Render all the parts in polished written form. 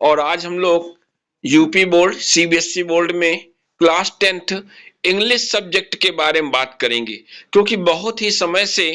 और आज हम लोग यूपी बोर्ड सीबीएसई बोर्ड में क्लास 10th इंग्लिश सब्जेक्ट के बारे में बात करेंगे, क्योंकि बहुत ही समय से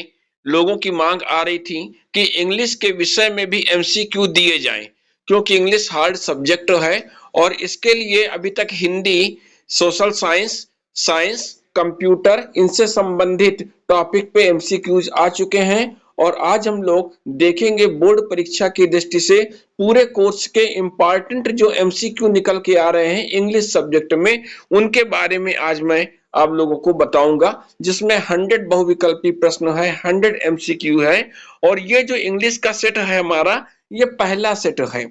लोगों की मांग आ रही थी कि इंग्लिश के विषय में भी एमसीक्यू दिए जाएं, क्योंकि इंग्लिश हार्ड सब्जेक्ट है और इसके लिए अभी तक Hindi, social science, science, computer इनसे संबंधित टॉपिक पे एमसीक्यूज आ चुके हैं। और आज हम लोग देखेंगे बोर्ड परीक्षा की दृष्टि से पूरे कोर्स के इम्पॉर्टेंट जो एमसीक्यू निकल के आ रहे हैं इंग्लिश सब्जेक्ट में, उनके बारे में आज मैं आप लोगों को बताऊंगा, जिसमें 100 बहुविकल्पी प्रश्न है, 100 एमसीक्यू है। और ये जो इंग्लिश का सेट है हमारा, ये पहला सेट है,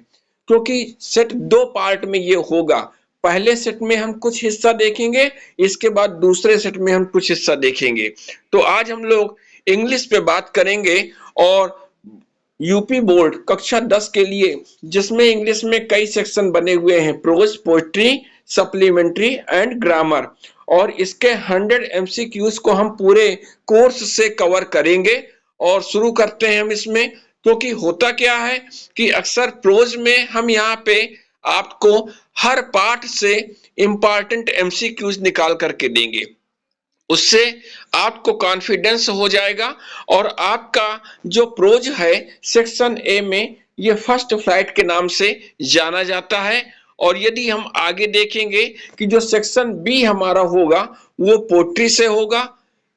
क्योंकि सेट दो पार्ट में ये होगा। पहले सेट में हम कुछ हिस्सा देखेंगे, इसके बाद दूसरे सेट में हम कुछ हिस्सा देखेंगे। तो आज हम लोग इंग्लिश पे बात करेंगे और यूपी बोर्ड कक्षा 10 के लिए, जिसमें इंग्लिश में कई सेक्शन बने हुए हैं, prose, poetry, supplementary and grammar. और इसके 100 एमसीक्यूज को हम पूरे कोर्स से कवर करेंगे। और शुरू करते हैं हम इसमें, क्योंकि होता क्या है कि अक्सर प्रोज में हम यहाँ पे आपको हर पार्ट से इंपॉर्टेंट एमसीक्यूज निकाल करके देंगे। उससे आपको कॉन्फिडेंस हो जाएगा और आपका जो प्रोज है सेक्शन ए में, ये फर्स्ट फ्लाइट के नाम से जाना जाता है। और यदि हम आगे देखेंगे कि जो सेक्शन बी हमारा होगा वो पोट्री से होगा।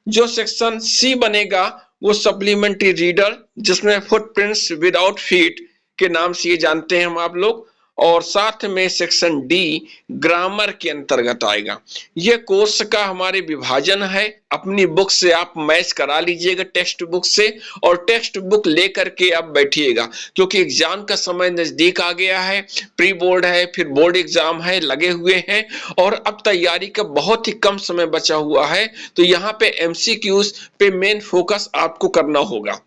जो सेक्शन सी बनेगा वो सप्लीमेंट्री रीडर, जिसमें फुटप्रिंट्स विदाउट फीट के नाम से ये जानते हैं हम आप लोग। और साथ में सेक्शन डी ग्रामर के अंतर्गत आएगा। ये कोर्स का हमारे विभाजन है। अपनी बुक से आप मैच करा लीजिएगा टेक्स्ट बुक से, और टेक्स्ट बुक लेकर के आप बैठिएगा, क्योंकि एग्जाम का समय नजदीक आ गया है। प्री बोर्ड है, फिर बोर्ड एग्जाम है, लगे हुए हैं और अब तैयारी का बहुत ही कम समय बचा हुआ है। तो यहाँ पे एमसीक्यूज पे मेन फोकस आपको करना होगा।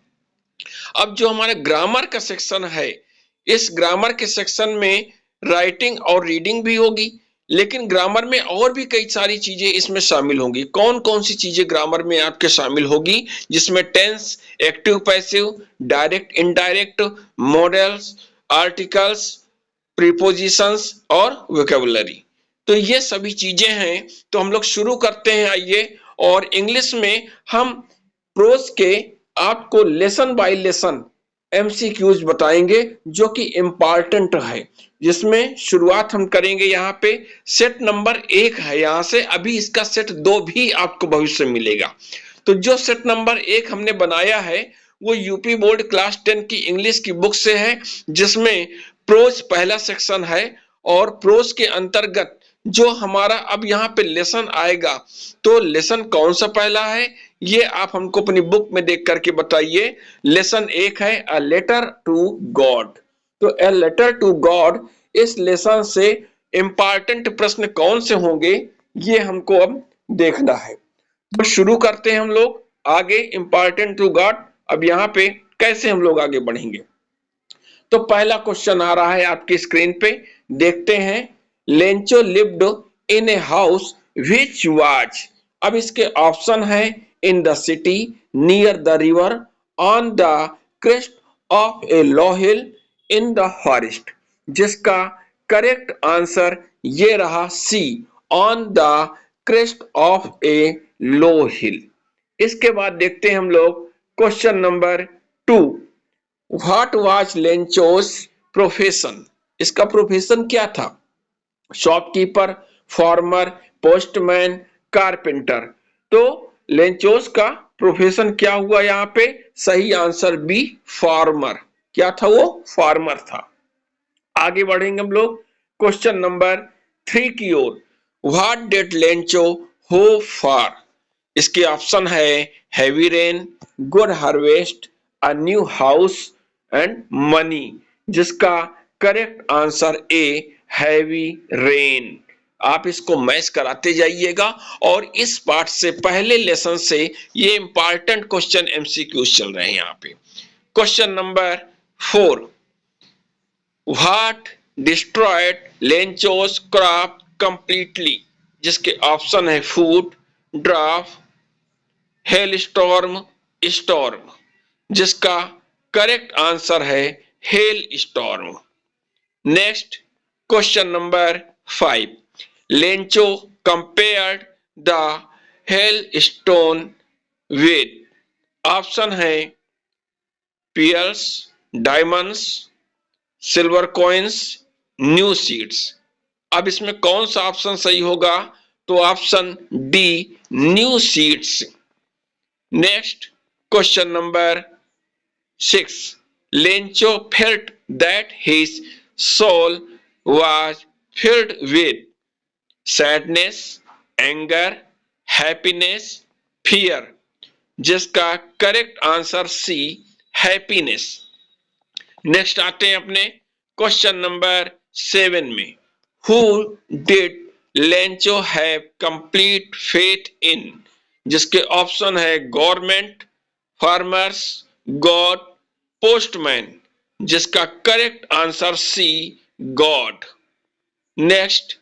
अब जो हमारे ग्रामर का सेक्शन है, इस ग्रामर के सेक्शन में राइटिंग और रीडिंग भी होगी, लेकिन ग्रामर में और भी कई सारी चीजें इसमें शामिल होंगी। कौन कौन सी चीजें ग्रामर में आपके शामिल होगी? जिसमें tense, active passive, direct indirect, modals, articles, prepositions और वोकैबुलरी। तो ये सभी चीजें हैं। तो हम लोग शुरू करते हैं, आइए। और इंग्लिश में हम प्रोज के आपको लेसन बाय लेसन एमसीक्यूज बताएंगे, जो कि इंपॉर्टेंट है। जिसमें शुरुआत हम करेंगे यहाँ पे सेट नंबर 1 है, यहाँ से अभी इसका सेट 2 भी आपको भविष्य में मिलेगा। तो जो सेट नंबर 1 हमने बनाया है वो यूपी बोर्ड क्लास 10 की इंग्लिश की बुक से है, जिसमें प्रोज पहला सेक्शन है। और प्रोज के अंतर्गत जो हमारा अब यहाँ पे लेसन आएगा, तो लेसन कौन सा पहला है ये आप हमको अपनी बुक में देख करके बताइए। लेसन 1 है अ लेटर टू गॉड। तो अ लेटर टू गॉड, इस लेसन से इंपॉर्टेंट प्रश्न कौन से होंगे ये हमको अब देखना है। तो शुरू करते हैं हम लोग आगे। इंपॉर्टेंट टू गॉड, अब यहाँ पे कैसे हम लोग आगे बढ़ेंगे। तो पहला क्वेश्चन आ रहा है आपकी स्क्रीन पे, देखते हैं। Lencho lived in a house which was. अब इसके ऑप्शन है in the city, near the river, on the crest of a low hill, in the forest. जिसका करेक्ट आंसर ये रहा C, on the crest of a low hill. इसके बाद देखते हैं हम लोग question number 2। What was Lencho's profession. इसका प्रोफेशन क्या था? Shopkeeper, farmer, postman, carpenter. तो लेंचोस का प्रोफेशन क्या हुआ यहाँ पे? सही आंसर बी, फार्मर। क्या था वो? फार्मर था। आगे बढ़ेंगे हम लोग क्वेश्चन नंबर 3 की ओर। What did Lencho hope for. इसके ऑप्शन है heavy rain, good harvest, a new house and money. जिसका correct answer A, heavy rain. आप इसको मैच कराते जाइएगा। और इस पार्ट से पहले लेसन से ये इंपॉर्टेंट क्वेश्चन एमसीक्यूज चल रहे हैं यहाँ पे। Question number 4। What destroyed Lencho's crop completely. जिसके ऑप्शन है flood, drought, hail storm, storm. जिसका करेक्ट आंसर है hail storm. Next, question number 5. Lencho compared the hailstone with option है pearls, diamonds, silver coins, new seeds. अब इसमें कौन सा option सही होगा? तो option D, new seeds. Next, question number 6. Lencho felt that his soul was filled with sadness, anger, happiness, fear, जिसका correct answer C, happiness. Next आते हैं अपने क्वेश्चन नंबर 7 में। Who did Lencho have complete faith in? जिसके option है government, farmers, God, postman, जिसका correct answer C, God. Next,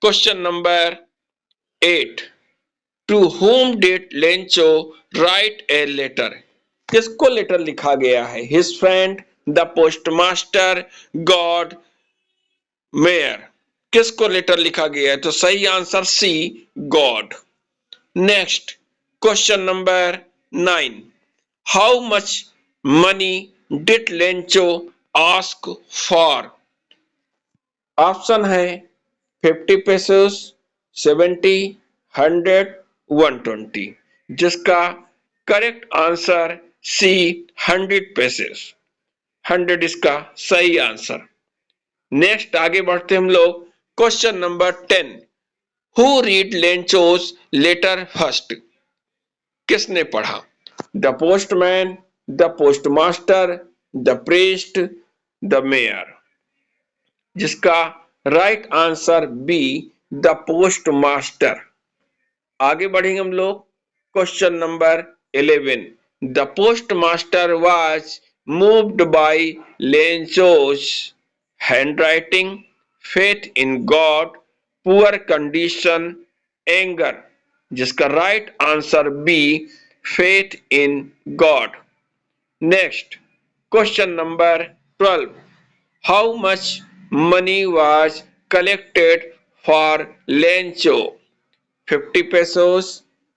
question number 8. To whom did Lencho write a letter? किसको letter लिखा गया है? His friend, the postmaster, God, mayor, किसको letter लिखा गया है? तो सही answer C, God. Next, question number 9. How much money did Lencho ask for? Option है 50 pesos, 70, 100, 120, जिसका करेक्ट आंसर सी, 100 pesos, 100 इसका सही आंसर। नेक्स्ट आगे बढ़ते हम लोग question number 10. Who read Lencho's letter first? किसने पढ़ा? The postman, the postmaster, the priest, the mayor, जिसका right answer B, the postmaster. आगे बढ़ेंगे हम लोग question number 11. The postmaster was moved by Lencho's handwriting, faith in God, poor condition, anger, जिसका right answer B, faith in God. Next, question number 12. How much money was collected for Lencho? 50 pesos,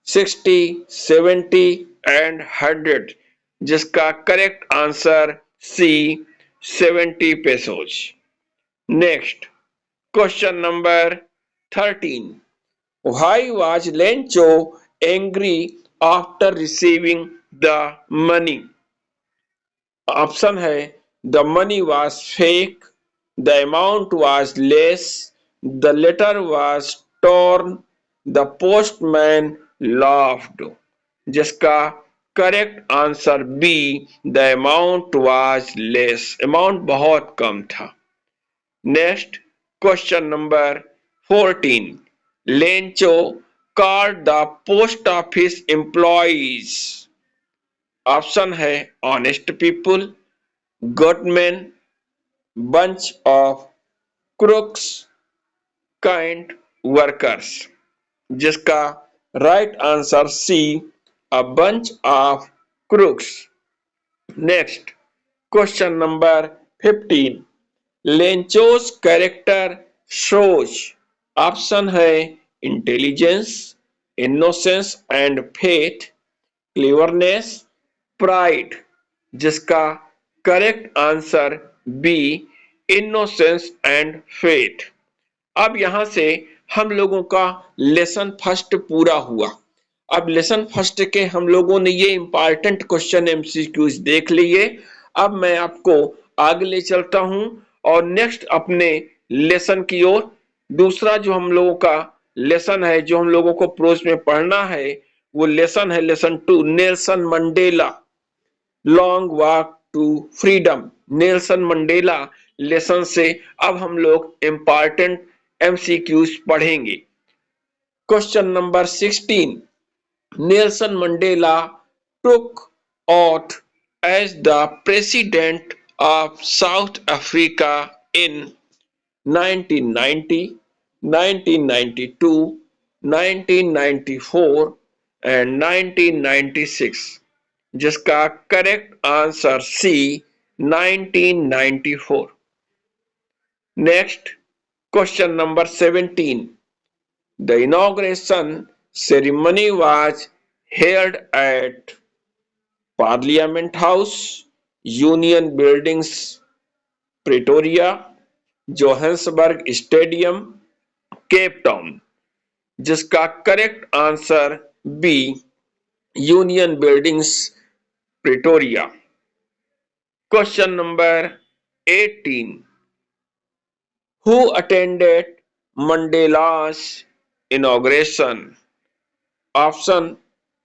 60, 70 and 100, जिसका correct answer C, 70 pesos। Next, question number 13. Why was Lencho angry after receiving the money? Option है the money was fake, the amount was less, the letter was torn, the postman laughed, जिसका correct answer B, the amount was less, amount बहुत कम था। Next, question number 14. Lencho called the post office employees. Option है honest people, good man, bunch of crooks, kind workers, जिसका right answer C, a bunch of crooks। Next, question number 15. Lencho's character shows, option है intelligence, innocence and faith, cleverness, pride, जिसका correct answer B, innocence and faith. अब यहां से हम लोगों का lesson first पूरा हुआ। अब लेसन फर्स्ट के हम लोगों ने ये इंपॉर्टेंट क्वेश्चन एमसीक्यूज देख लिए। अब मैं आपको आगे ले चलता हूं और नेक्स्ट अपने लेसन की ओर। दूसरा जो हम लोगों का लेसन है, जो हम लोगों को प्रोज में पढ़ना है, वो लेसन है lesson 2, Nelson Mandela, long walk to freedom. Nelson Mandela lesson से अब हम लोग इंपॉर्टेंट एमसीक्यूज पढ़ेंगे। Question number 16. Nelson Mandela took oath as the president of South Africa in 1990, 1992, 1994 and 1996, जिसका correct answer C, 1994। Next, question number 17. The inauguration ceremony was held at Parliament House, Union Buildings, Pretoria, Johannesburg Stadium, Cape Town, जिसका correct answer B union buildings Pretoria. Question number 18. Who attended Mandela's inauguration? Option: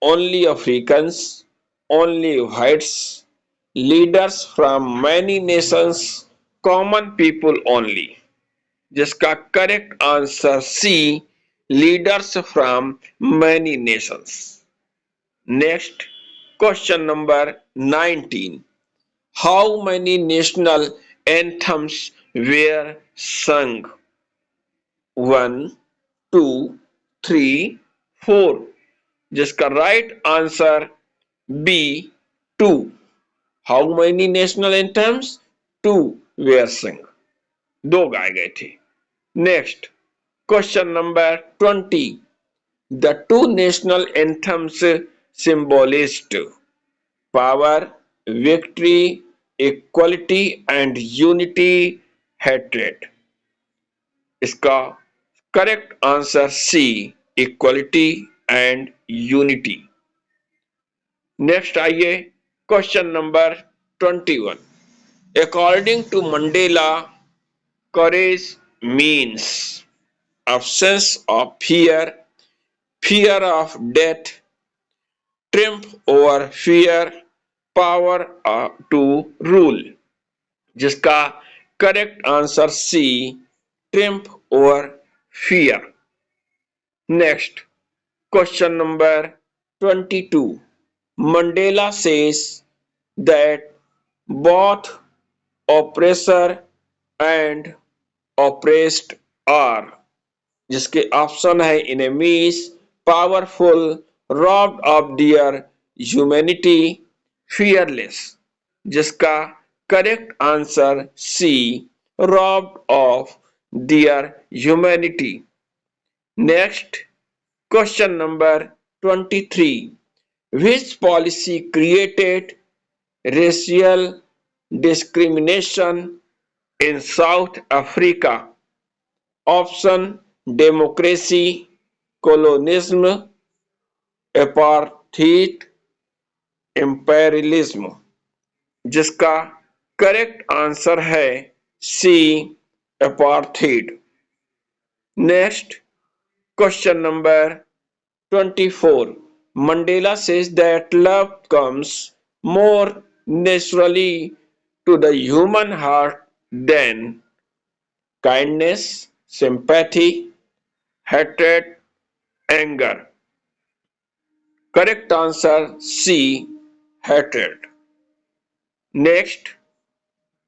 only Africans, only whites, leaders from many nations, common people only, जिसका correct answer C leaders from many nations. Next, question number 19. How many national anthems were sung? 1, 2, 3, 4, जिसका right answer B 2। How many national anthems? 2 were sung, दो गाए गए थे। Next, question number 20. The two national anthems symbolized power, victory, equality and unity, hatred, इसका correct answer C equality and unity. Next आइए, question number 21. According to Mandela, courage means absence of fear, fear of death, triumph over fear, power to rule, जिसका correct answer C triumph over fear. Next, question number 22. Mandela says that both oppressor and oppressed are, जिसके option है enemies, powerful, robbed of their humanity, fearless, जिसका correct answer C robbed of their humanity। Next, question number 23. Which policy created racial discrimination in South Africa? Option: democracy, colonialism, apartheid, imperialism, जिसका correct answer है सी apartheid। Next, question number 24. Mandela says that love comes more naturally to the human heart than kindness, sympathy, hatred, anger. Correct answer C. Hatred. Next,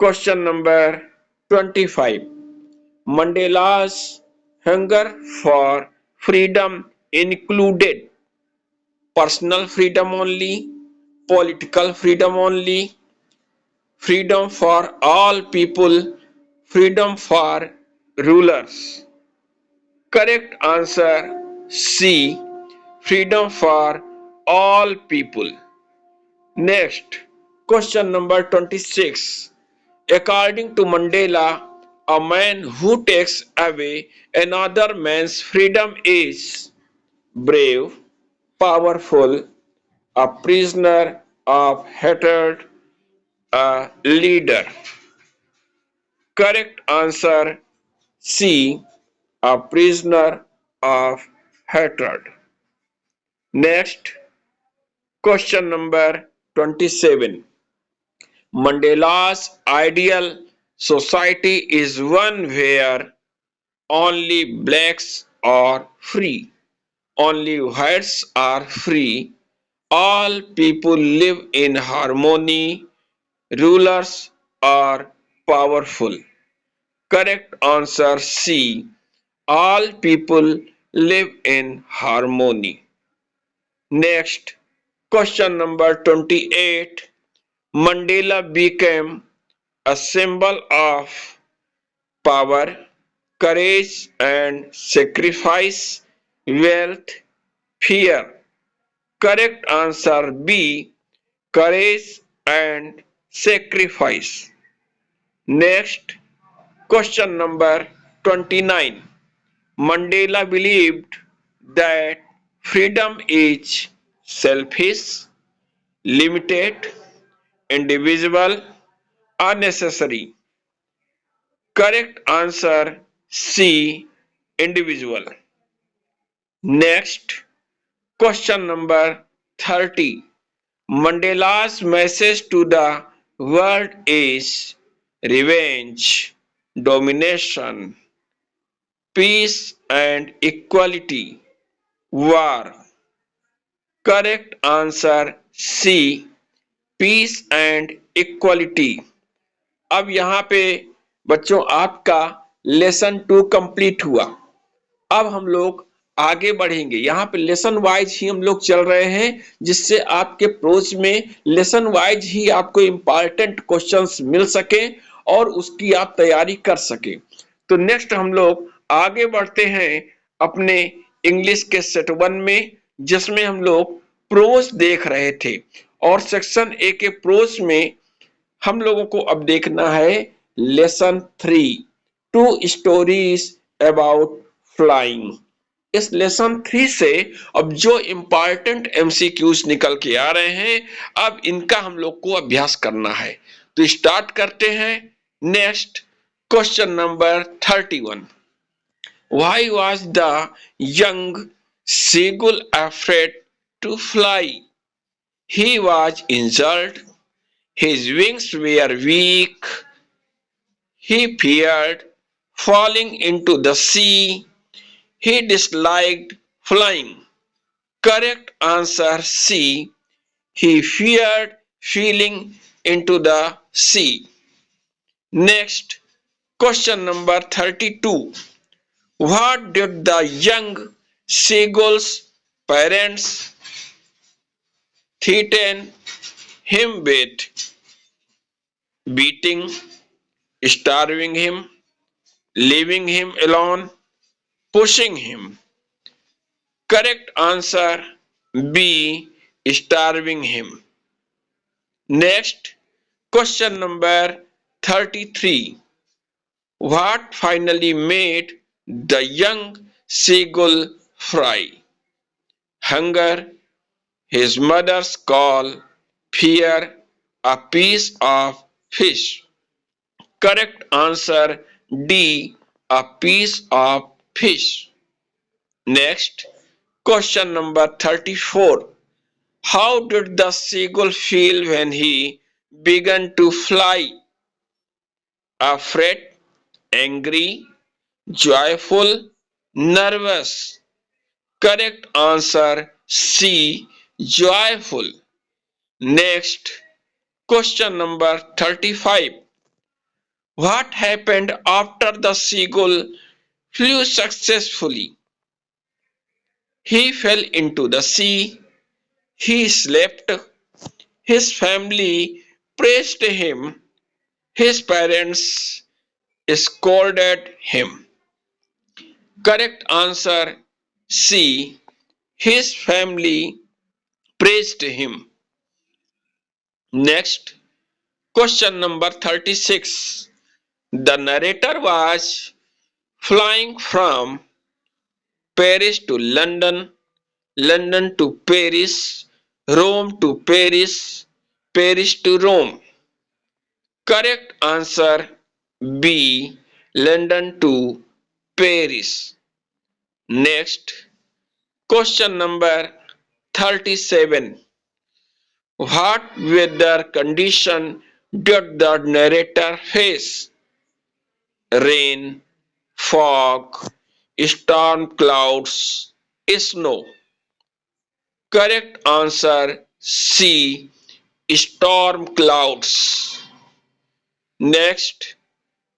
question number 25. Mandela's hunger for freedom included personal freedom only, political freedom only, freedom for all people, freedom for rulers. Correct answer C. Freedom for all people. Next, question number 26. According to Mandela, a man who takes away another man's freedom is brave, powerful, a prisoner of hatred, a leader. Correct answer C. A prisoner of hatred. Next, question number 27. Mandela's ideal society is one where only blacks are free, only whites are free, all people live in harmony, rulers are powerful. Correct answer C. All people live in harmony. Next, question number 28. Mandela became a symbol of power, courage and sacrifice, wealth, fear. Correct answer B. Courage and sacrifice. Next, question number 29. Mandela believed that freedom is selfish, limited, indivisible, unnecessary. Correct answer C. Individual. Next, question number 30. Mandela's message to the world is revenge, domination, peace and equality, war. Correct answer C. Peace and equality. अब यहाँ पे बच्चों आपका lesson 2 complete हुआ। अब हम लोग आगे बढ़ेंगे। यहाँ पे लेसन वाइज ही हम लोग चल रहे हैं, जिससे आपके प्रोज में लेसन वाइज ही आपको इंपॉर्टेंट क्वेश्चंस मिल सके और उसकी आप तैयारी कर सके। तो नेक्स्ट हम लोग आगे बढ़ते हैं अपने इंग्लिश के सेट 1 में, जिसमें हम लोग प्रोज देख रहे थे और सेक्शन ए के प्रोज में हम लोगों को अब देखना है लेसन 3, 2 स्टोरीज अबाउट फ्लाइंग। इस लेसन 3 से अब जो इंपॉर्टेंट एमसीक्यूज निकल के आ रहे हैं, अब इनका हम लोग को अभ्यास करना है। तो स्टार्ट करते हैं। Next, question number 31। Why was the young seagull afraid to fly? He was injured, his wings were weak, he feared falling into the sea, he disliked flying. Correct answer C. He feared falling into the sea. Next, question number 32. What did the young seagull's parents threaten him with? Beating, starving him, leaving him alone, pushing him. Correct answer B. Starving him. Next, question number 33. What finally made the young seagull fry? Hunger, his mother's call, fear, a piece of fish. Correct answer D. A piece of fish. Next, question number 34. How did the seagull feel when he began to fly? Afraid, angry, joyful, nervous. Correct answer C. Joyful. Next, question number 35. What happened after the seagull flew successfully? He fell into the sea. He slept. His family praised him. His parents scolded him. Correct answer C. His family praised him. Next, question number 36. The narrator was flying from Paris to London, London to Paris, Rome to Paris, Paris to Rome. Correct answer B. London to Paris. Next, question number 37. What weather condition did the narrator face? Rain, fog, storm clouds, snow. Correct answer C. Storm clouds. Next,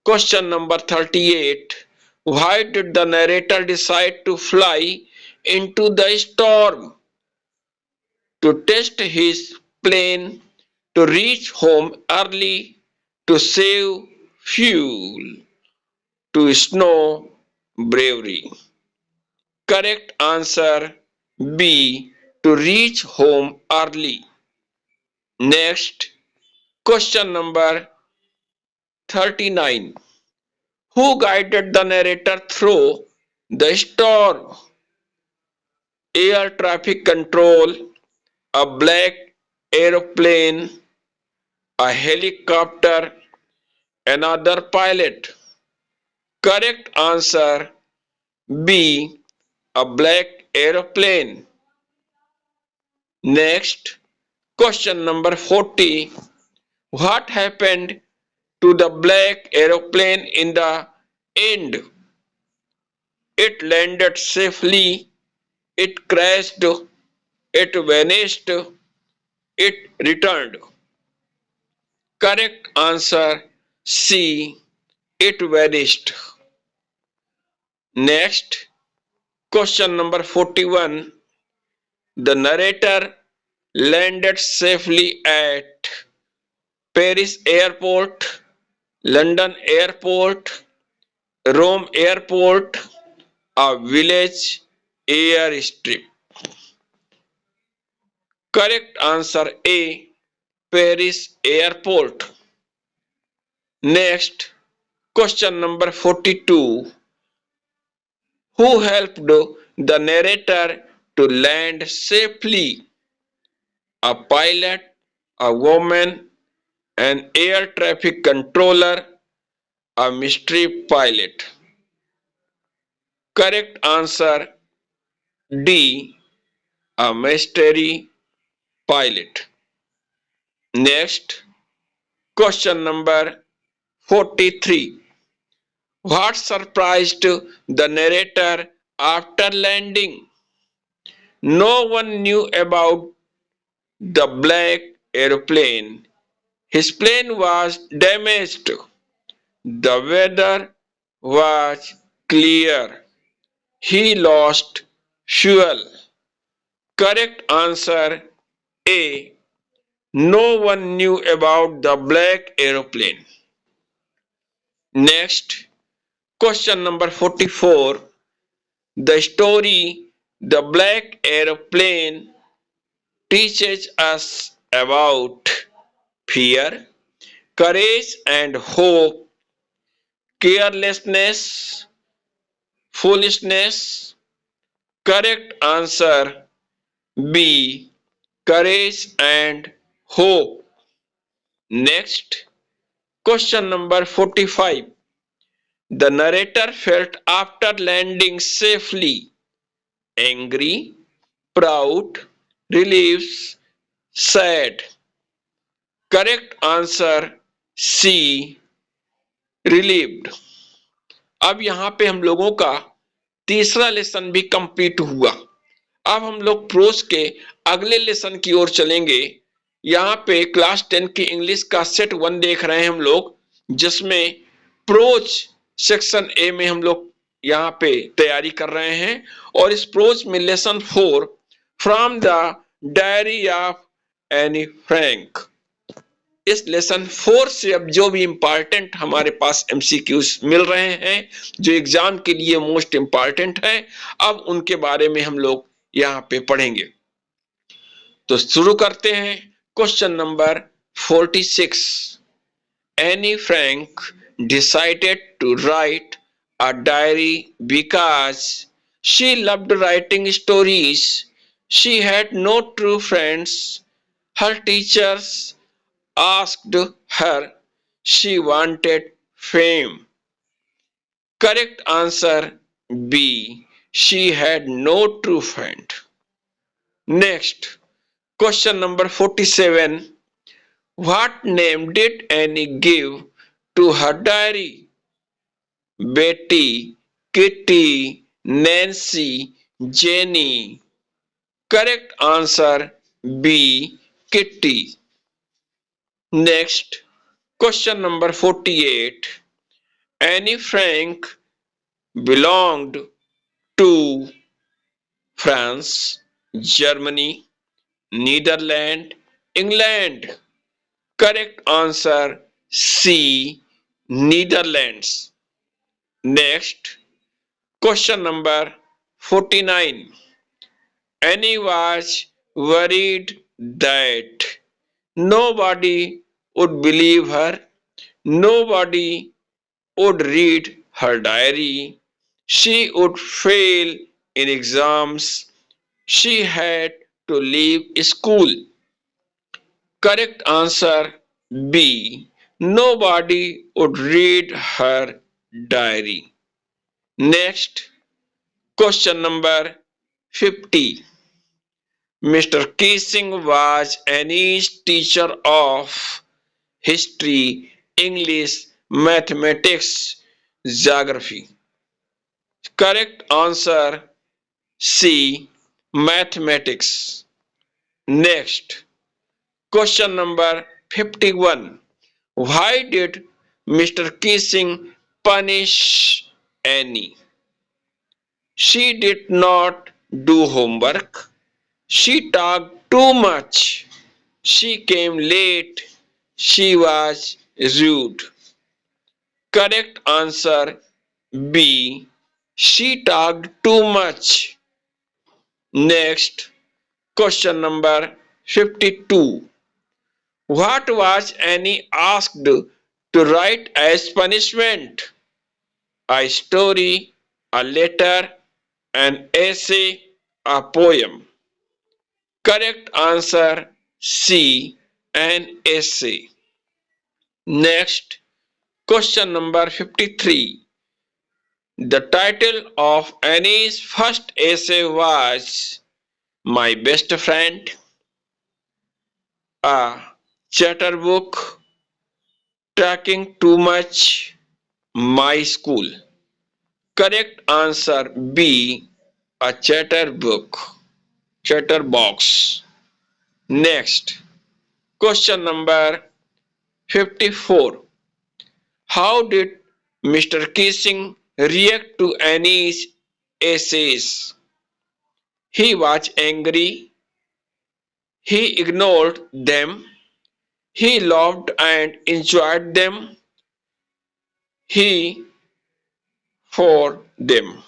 question number 38. Why did the narrator decide to fly into the storm? To test his plane, to reach home early, to save fuel. to snow bravery. Correct answer B. To reach home early. Next, question number 39. Who guided the narrator through the storm? Air traffic control, a black aeroplane, a helicopter, another pilot. Correct answer B. A black aeroplane. Next, question number 40. What happened to the black aeroplane in the end? It landed safely, it crashed, it vanished, it returned. Correct answer C. It vanished. Next, question number 41. The narrator landed safely at Paris Airport, London Airport, Rome Airport, a village airstrip. Correct answer A. Paris Airport. Next, question number 42. Who helped the narrator to land safely? A pilot, a woman, an air traffic controller, a mystery pilot. Correct answer D. A mystery pilot. Next, question number 43. What surprised the narrator after landing? No one knew about the black aeroplane. His plane was damaged. The weather was clear. He lost fuel. Correct answer A. No one knew about the black aeroplane. Next, question number 44. The story The Black Aeroplane teaches us about fear, courage and hope, carelessness, foolishness. Correct answer B. Courage and hope. Next, question number 45. The narrator felt after landing safely angry, proud, relieved, sad. Correct answer C. Relieved. अब यहाँ पे हम लोगों का तीसरा lesson भी complete हुआ। अब हम लोग प्रोज के अगले लेसन की ओर चलेंगे। यहाँ पे क्लास 10 की इंग्लिश का सेट 1 देख रहे हैं हम लोग, जिसमें प्रोज सेक्शन ए में हम लोग यहाँ पे तैयारी कर रहे हैं। और इस प्रोज में lesson 4 from the diary of Anne Frank. इस लेसन 4 से अब जो भी इंपॉर्टेंट हमारे पास एमसीक्यूज मिल रहे हैं, जो एग्जाम के लिए मोस्ट इंपॉर्टेंट है, अब उनके बारे में हम लोग यहाँ पे पढ़ेंगे। तो शुरू करते हैं। Question number 46। Anne Frank decided to write a diary because she loved writing stories. She had no true friends. Her teachers asked her she wanted fame. Correct answer B. She had no true friend. Next, question number 47. What name did Annie give to her diary? Betty, Kitty, Nancy, Jenny. Correct answer B. Kitty. Next, question number 48. Annie Frank belonged to France, Germany, Netherlands, England. Correct answer C. Netherlands. Next, question number 49. Annie was worried that nobody would believe her, nobody would read her diary, she would fail in exams, she had to leave school. Correct answer B. Nobody would read her diary. Next, question number 50. Mr. Kissing was Annie's teacher of history, English, mathematics, geography. Correct answer C. Mathematics. Next, question number 51. Why did Mr. Kissing punish Annie? She did not do homework. She talked too much. She came late. She was rude. Correct answer B. She talked too much. Next, question number 52. What was Annie asked to write as punishment? A story, a letter, an essay, a poem. Correct answer C. An essay. Next, question number 53. The title of Annie's first essay was My Best Friend, a chatterbook, Talking Too Much, My School. Correct answer B. A chatterbook, chatterbox. Next, question number 54. How did Mr. Kissing react to Annie's essays? He was angry, he ignored them, he loved and enjoyed them, he for them.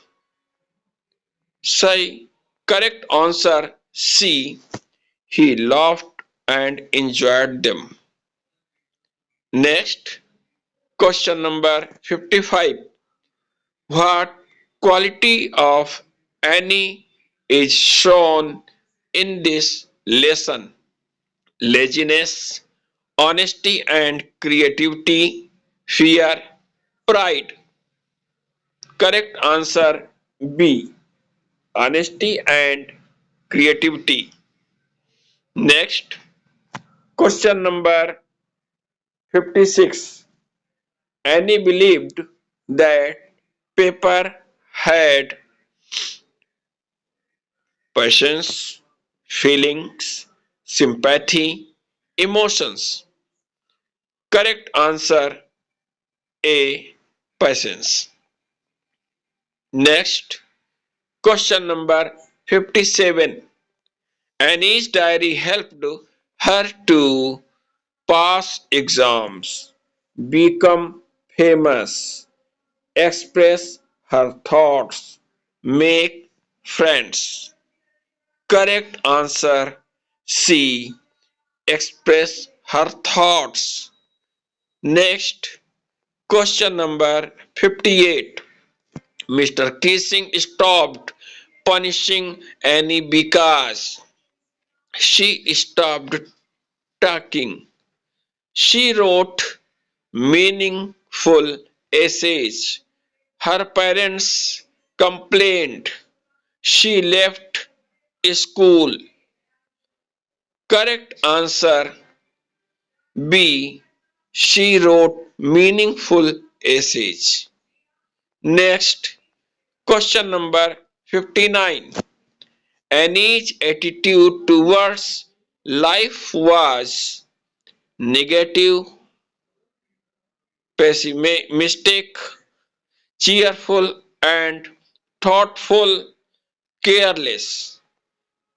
Say correct answer C. He loved and enjoyed them. Next, question number 55. What quality of Annie is shown in this lesson? Laziness, honesty and creativity, fear, pride. Correct answer B. Honesty and creativity. Next, question number 56. Annie believed that paper had passions, feelings, sympathy, emotions. Correct answer A. Passions. Next, question number 57. Annie's diary helped her to pass exams, become famous, express her thoughts, make friends. Correct answer C. Express her thoughts. Next, question number 58. Mr. Kissing stopped punishing Annie because she stopped talking. She wrote meaningful essays. Her parents complained. She left school. Correct answer B. She wrote meaningful essays. Next, question number 59. Annie's attitude towards life was negative, pessimistic, cheerful, and thoughtful, careless.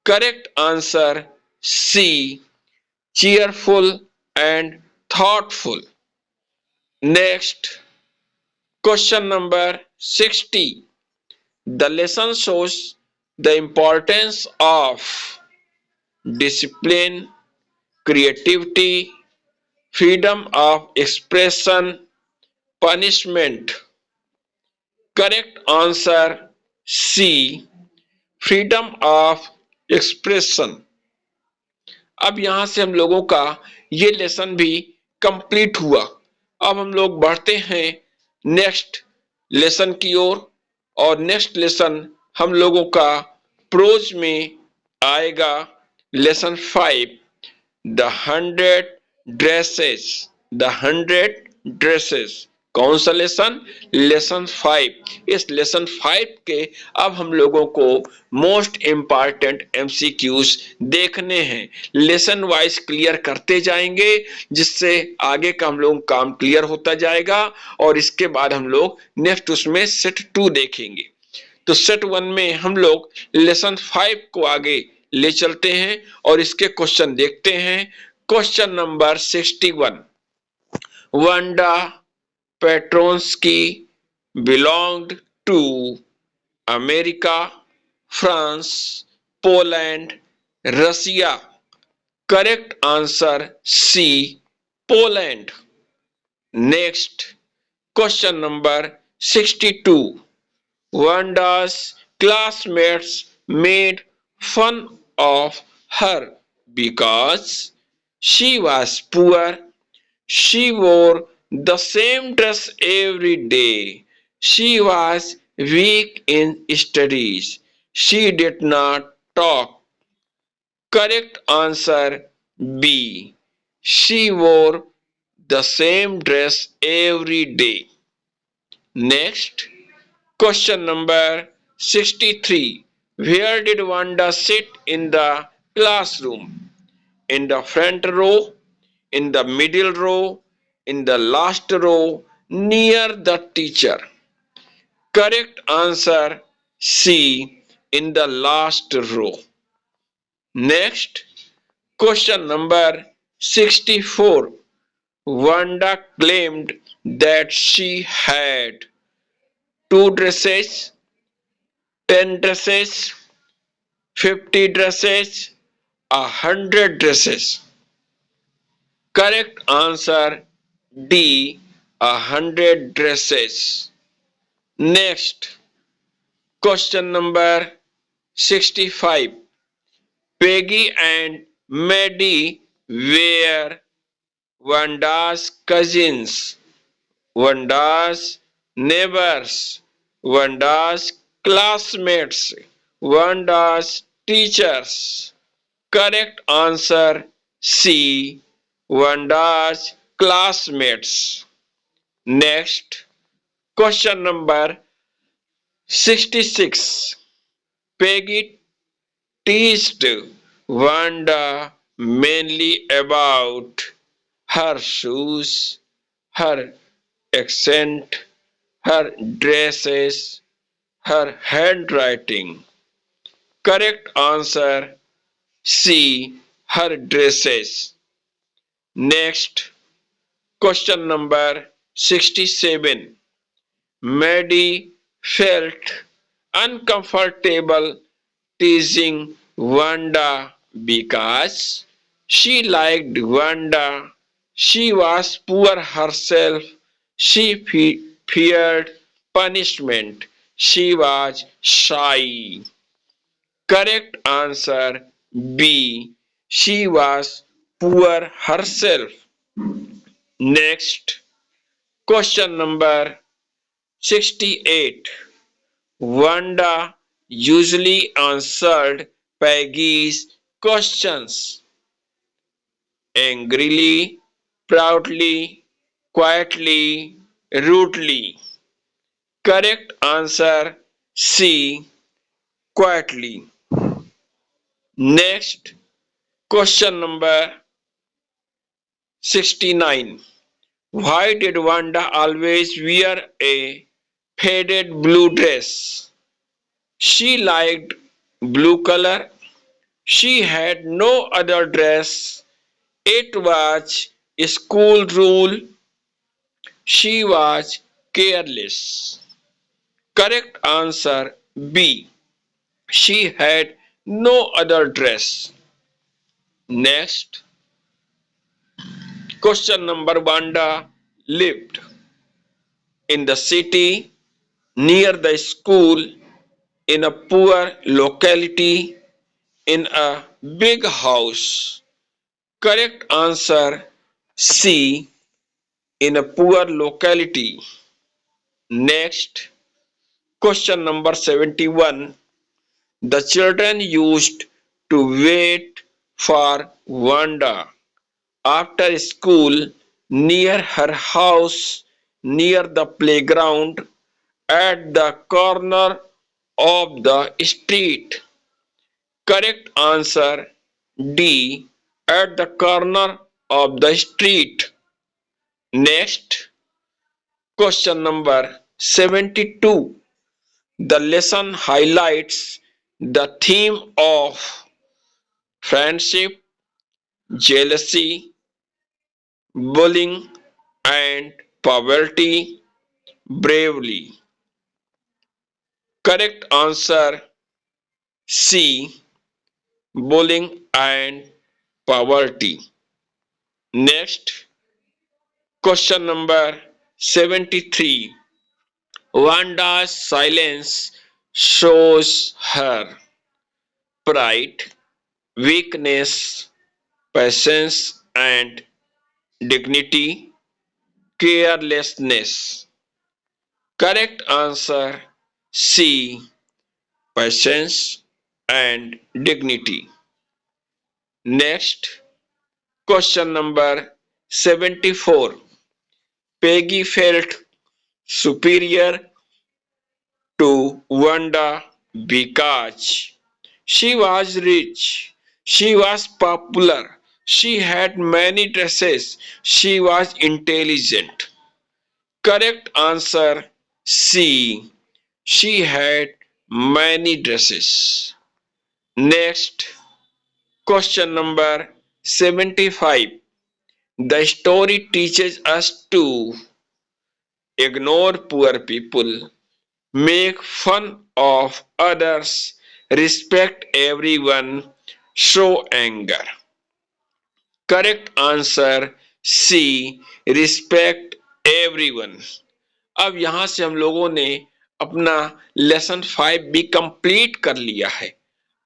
Correct answer C. Cheerful and thoughtful. Next, Question number 60. The lesson shows the importance of discipline, creativity, freedom of expression, punishment. Correct answer C. Freedom of expression. अब यहां से हम लोगों का ये lesson भी complete हुआ। अब हम लोग बढ़ते हैं नेक्स्ट लेसन की ओर और नेक्स्ट लेसन हम लोगों का प्रोज में आएगा lesson 5 the 100 dresses. The 100 dresses कौन सा लेसन? लेसन 5। इस लेसन 5 के अब हम लोगों को मोस्ट इंपॉर्टेंट एमसीक्यूज देखने हैं। लेसन वाइज क्लियर करते जाएंगे जिससे आगे का हम लोग काम क्लियर होता जाएगा और इसके बाद हम लोग नेक्स्ट उसमें सेट 2 देखेंगे। तो सेट 1 में हम लोग लेसन 5 को आगे ले चलते हैं और इसके क्वेश्चन देखते हैं। Question number 61। Wanda Petronski belonged to America, France, Poland, Russia. Correct answer C. Poland. Next, question number 62. Wanda's classmates made fun of her because she was poor. She wore the same dress every day. She was weak in studies. She did not talk. Correct answer B. She wore the same dress every day. Next, question number 63. Where did Wanda sit in the classroom? In the front row, in the middle row, in the last row, near the teacher. Correct answer C. In the last row. Next, question number 64. Wanda claimed that she had 2 dresses, 10 dresses, 50 dresses, 100 dresses. Correct answer D. 100 dresses. Next, question number 65. Peggy and Maddie were Wanda's cousins, Wanda's neighbors, Wanda's classmates, Wanda's teachers. Correct answer C. Wanda's classmates. Next, question number 66. Peggy teased Wanda mainly about her shoes, her accent, her dresses, her handwriting. Correct answer C. Her dresses. Next, question number 67. Maddie felt uncomfortable teasing Wanda because she liked Wanda. She was poor herself. She feared punishment. She was shy. Correct answer B. She was poor herself. Next, question number 68. Wanda usually answered Peggy's questions angrily, proudly, quietly, rudely. Correct answer C. Quietly. Next, question number 69. Why did Wanda always wear a faded blue dress? She liked blue color. She had no other dress. It was a school rule. She was careless. Correct answer B. She had no other dress. Next, question number Wanda lived in the city, near the school, in a poor locality, in a big house. Correct answer C. In a poor locality. Next, question number 71. The children used to wait for Wanda after school near her house, near the playground, at the corner of the street. Correct answer D. At the corner of the street. Next, question number 72. The lesson highlights the theme of friendship, jealousy, bullying, and poverty bravely. Correct answer C. Bullying and poverty. Next, question number 73. Wanda's silence shows her pride, weakness, patience, and dignity, carelessness. Correct answer C. Patience and dignity. Next, question number 74. Peggy felt superior to Wanda because she was rich, she was popular, she had many dresses, she was intelligent. Correct answer C. She had many dresses. Next, question number 75. The story teaches us to ignore poor people, make fun of others, respect everyone, show anger. Correct answer C. Respect everyone. अब यहां से हम लोगों ने अपना lesson 5 भी complete कर लिया है।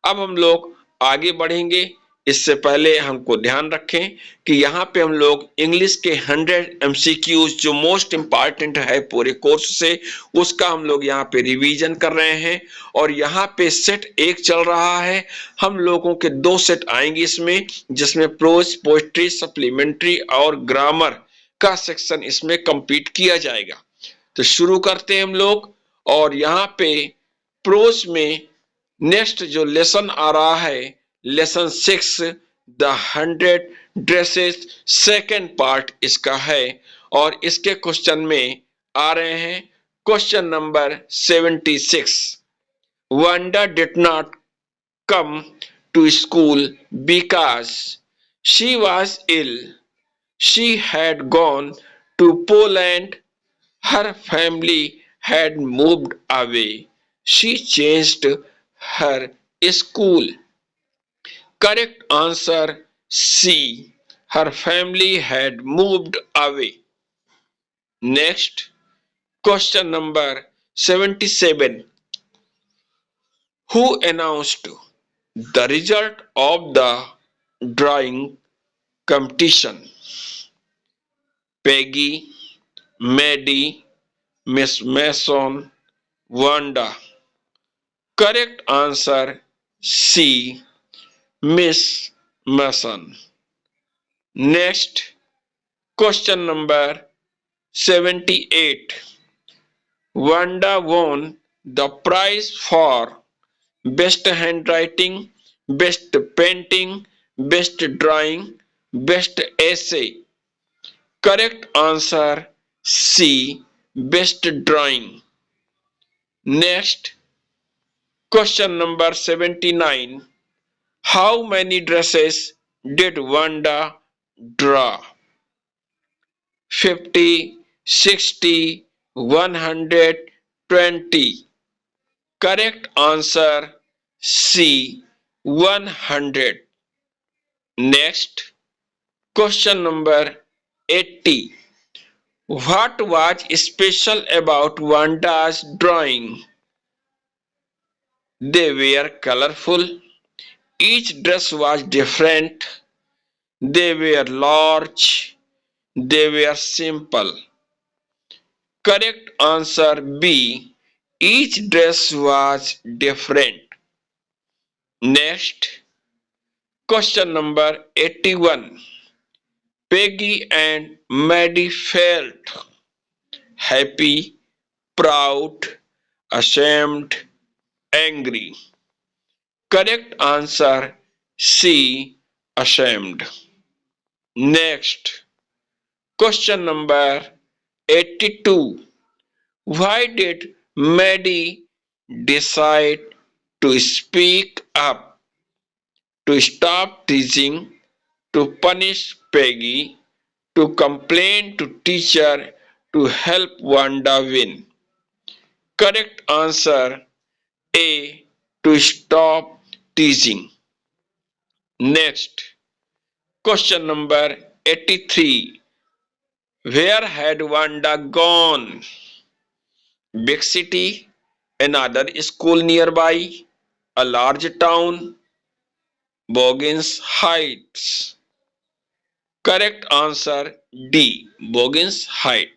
अब हम लोग आगे बढ़ेंगे। इससे पहले हमको ध्यान रखें कि यहाँ पे हम लोग इंग्लिश के 100 एमसीक्यूज जो मोस्ट इंपॉर्टेंट है पूरे कोर्स से, उसका हम लोग यहाँ पे रिवीजन कर रहे हैं। और यहाँ पे सेट 1 चल रहा है। हम लोगों के 2 सेट आएंगे इसमें, जिसमें प्रोज, पोएट्री, सप्लीमेंट्री और ग्रामर का सेक्शन इसमें कंप्लीट किया जाएगा। तो शुरू करते हैं हम लोग। और यहाँ पे प्रोज में नेक्स्ट जो लेसन आ रहा है, lesson 6, the 100 dresses, second part इसका है। और इसके क्वेश्चन में आ रहे हैं question number 76। Wanda did not come to school because she was ill. She had gone to Poland. Her family had moved away. She changed her school. Correct answer C. Her family had moved away. Next, question number 77. Who announced the result of the drawing competition? Peggy, Maddie, Miss Mason, Wanda. Correct answer C. Miss Mason. Next, question number 78. Wanda won the prize for best handwriting, best painting, best drawing, best essay. Correct answer C. Best drawing. Next, question number 79. How many dresses did Wanda draw? 50, 60, 120. Correct answer C. 100. Next, question number 80. What was special about Wanda's drawing? They were colorful. Each dress was different. They were large. They were simple. Correct answer B. Each dress was different. Next, question number 81. Peggy and Maddie felt happy, proud, ashamed, angry. Correct answer C. Ashamed. Next, question number 82. Why did Maddie decide to speak up, to stop teasing, to punish Peggy, to complain to teacher, to help Wanda win? Correct answer A. To stop teasing. Next, question number 83. Where had Wanda gone? Big city, another school nearby, a large town, Boggins Heights. Correct answer D. Boggins Heights.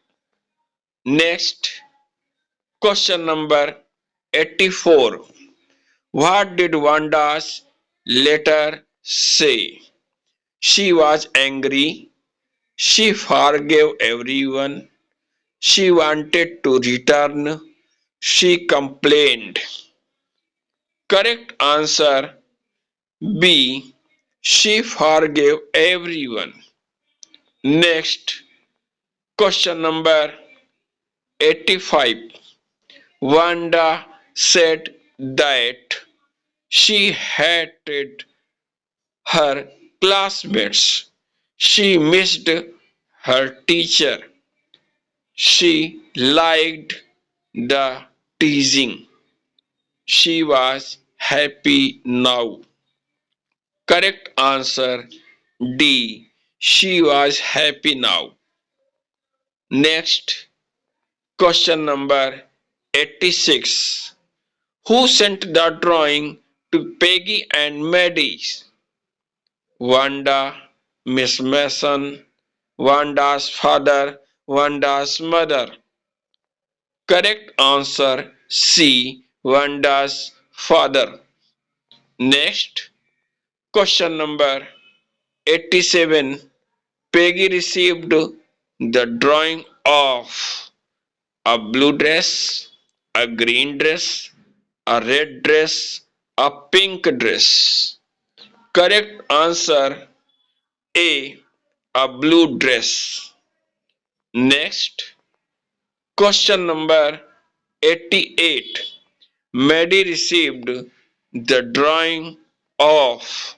Next, question number 84. What did Wanda's letter say? She was angry. She forgave everyone. She wanted to return. She complained. Correct answer B. She forgave everyone. Next, question number 85. Wanda said that she hated her classmates. She missed her teacher. She liked the teasing. She was happy now. Correct answer D. She was happy now. Next, question number 86. Who sent the drawing to Peggy and Maddie? Wanda, Miss Mason, Wanda's father, Wanda's mother. Correct answer C. Wanda's father. Next, question number 87. Peggy received the drawing of a blue dress, a green dress, a red dress, a pink dress. Correct answer A. A blue dress. Next, question number 88. Maddie received the drawing of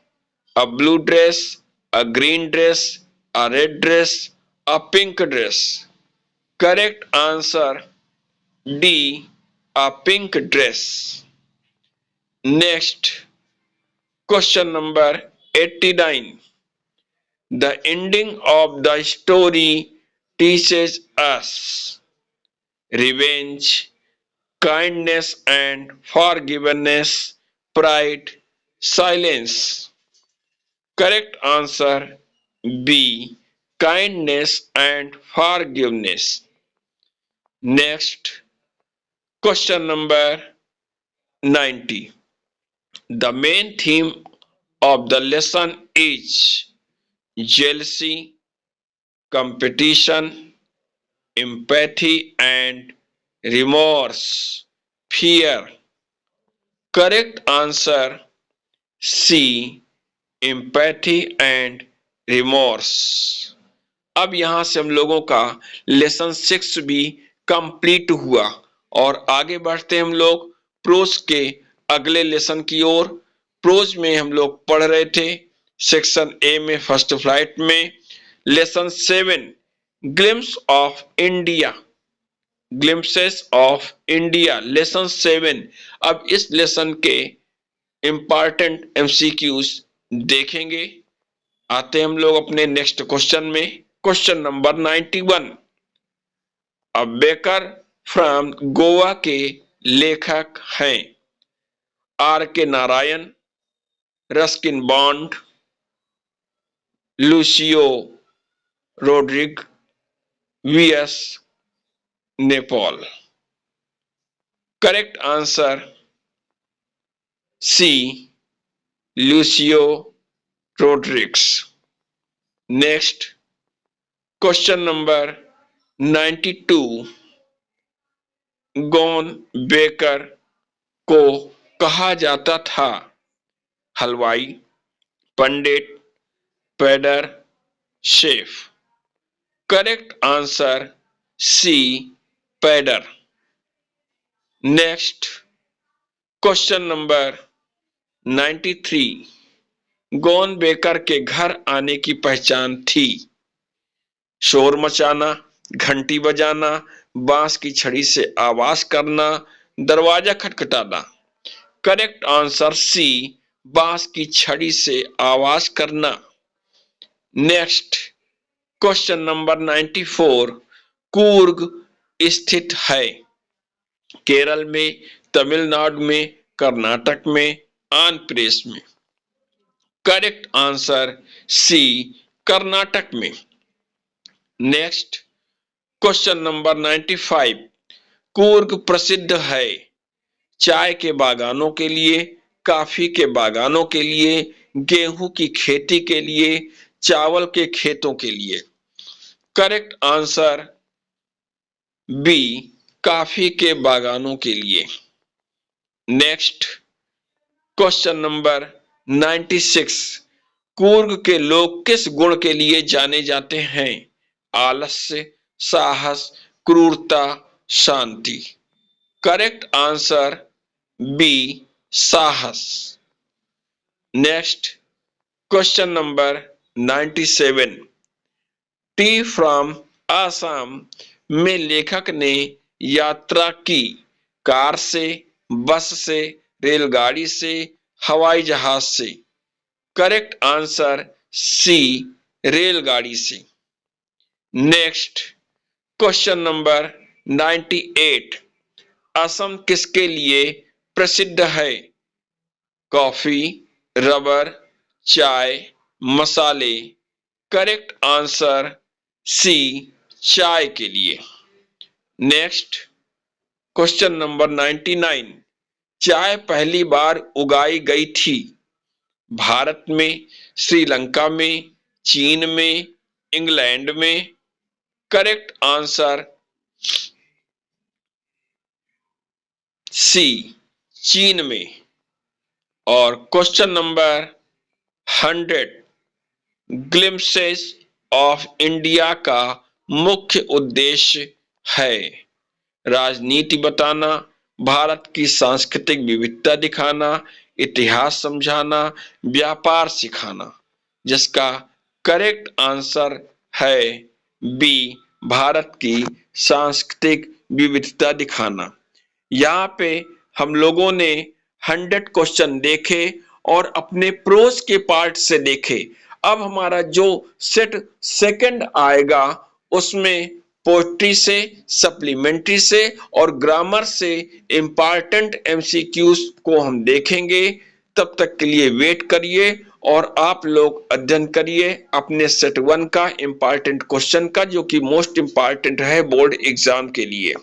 a blue dress, a green dress, a red dress, a pink dress. Correct answer D. A pink dress. Next, question number 89. The ending of the story teaches us revenge, kindness and forgiveness, pride, silence. Correct answer B. Kindness and forgiveness. Next, question number 90. The main theme of the lesson is jealousy, competition, empathy, and remorse, fear. Correct answer C. Empathy and remorse. अब यहां से हम लोगों का lesson 6 भी complete हुआ और आगे बढ़ते हैं हम लोग प्रोज के अगले लेसन की ओर। प्रोज में हम लोग पढ़ रहे थे सेक्शन ए में फर्स्ट फ्लाइट में lesson 7 glimpse of India. Glimpses of India lesson 7। अब इस लेसन के इंपॉर्टेंट एमसीक्यूज देखेंगे। आते हम लोग अपने नेक्स्ट क्वेश्चन में। Question number 91। अब बेकर फ्रॉम गोवा के लेखक हैं R K Narayan, Ruskin Bond, Lucio Rodrigues, V S Naipaul. Correct answer C, Lucio Rodrigues. Next question number 92। Goan baker को कहा जाता था हलवाई, पंडित, पैडर, शेफ। करेक्ट आंसर सी, पैडर। Next question number 93। Goan baker के घर आने की पहचान थी शोर मचाना, घंटी बजाना, बांस की छड़ी से आवाज करना, दरवाजा खटखटाना। करेक्ट आंसर सी, बांस की छड़ी से आवाज करना। Next question number 94। कूर्ग स्थित है केरल में, तमिलनाडु में, कर्नाटक में, आंध्र प्रदेश में। करेक्ट आंसर सी, कर्नाटक में। Next question number 95। कूर्ग प्रसिद्ध है चाय के बागानों के लिए, कॉफी के बागानों के लिए, गेहूं की खेती के लिए, चावल के खेतों के लिए। करेक्ट आंसर बी, कॉफी के बागानों के लिए। Next question number 96। कूर्ग के लोग किस गुण के लिए जाने जाते हैं आलस्य, साहस, क्रूरता, शांति। करेक्ट आंसर बी, साहस। Next question number 97। T from Assam में लेखक ने यात्रा की कार से, बस से, रेलगाड़ी से, हवाई जहाज से। करेक्ट आंसर सी, रेलगाड़ी से। Next question number 98। असम किसके लिए प्रसिद्ध है कॉफी, रबर, चाय, मसाले। करेक्ट आंसर सी, चाय के लिए। Next question number 99। चाय पहली बार उगाई गई थी भारत में, श्रीलंका में, चीन में, इंग्लैंड में। करेक्ट आंसर सी, चीन में। और question number 100। Glimpses of India का मुख्य उद्देश्य है राजनीति बताना, भारत की सांस्कृतिक विविधता दिखाना, इतिहास समझाना, व्यापार सिखाना। जिसका करेक्ट आंसर है बी, भारत की सांस्कृतिक विविधता दिखाना। यहाँ पे हम लोगों ने 100 क्वेश्चन देखे और अपने प्रोज के पार्ट से देखे। अब हमारा जो सेट सेकंड आएगा उसमें पोएट्री से, सप्लीमेंट्री से और ग्रामर से इंपॉर्टेंट एमसीक्यूज को हम देखेंगे। तब तक के लिए वेट करिए और आप लोग अध्ययन करिए अपने सेट 1 का इंपॉर्टेंट क्वेश्चन का, जो कि मोस्ट इंपॉर्टेंट है बोर्ड एग्जाम के लिए।